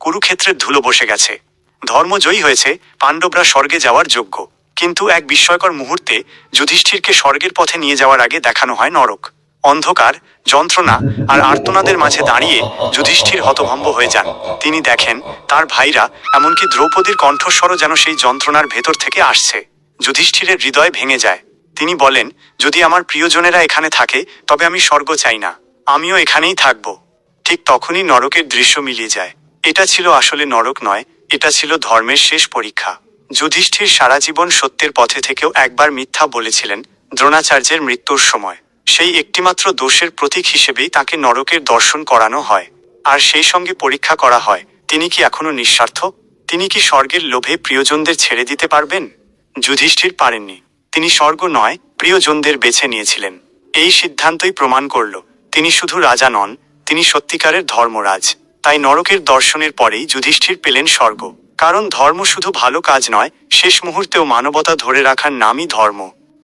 কুরুক্ষেত্রের ধুলো বসে গেছে। ধর্ম জয়ী হয়েছে, পাণ্ডবরা স্বর্গে যাওয়ার যোগ্য। কিন্তু এক বিস্ময়কর মুহূর্তে যুধিষ্ঠিরকে স্বর্গের পথে নিয়ে যাওয়ার আগে দেখানো হয় নরক। অন্ধকার, যন্ত্রণা আর আর্তনাদের মাঝে দাঁড়িয়ে যুধিষ্ঠির হতভম্ব হয়ে যান। তিনি দেখেন তার ভাইরা, এমনকি দ্রৌপদীর কণ্ঠস্বরও যেন সেই যন্ত্রণার ভেতর থেকে আসছে। যুধিষ্ঠিরের হৃদয় ভেঙে যায়। তিনি বলেন, যদি আমার প্রিয়জনেরা এখানে থাকে তবে আমি স্বর্গ চাই না, আমিও এখানেই থাকব। ঠিক তখনই নরকের দৃশ্য মিলিয়ে যায়। এটা ছিল আসলে নরক নয়, এটা ছিল ধর্মের শেষ পরীক্ষা। যুধিষ্ঠির সারা জীবন সত্যের পথে থেকেও একবার মিথ্যা বলেছিলেন, দ্রোণাচার্যের মৃত্যুর সময়। সেই একটিমাত্র দোষের প্রতীক হিসেবেই তাকে নরকের দর্শন করানো হয়। আর সেই সঙ্গে পরীক্ষা করা হয়, তিনি কি এখনো নিঃস্বার্থ? তিনি কি স্বর্গের লোভে প্রিয়জনদের ছেড়ে দিতে পারবেন? যুধিষ্ঠির পারেননি। তিনি স্বর্গ নয়, প্রিয়জনদের বেছে নিয়েছিলেন। এই সিদ্ধান্তই প্রমাণ করল তিনি শুধু রাজা নন, তিনি সত্যিকারের ধর্মরাজ। তাই নরকের দর্শনের পরেই যুধিষ্ঠির পেলেন স্বর্গ। কারণ ধর্ম শুধু ভালো কাজ নয়, শেষ মুহূর্তেও মানবতা ধরে রাখার নামই ধর্ম।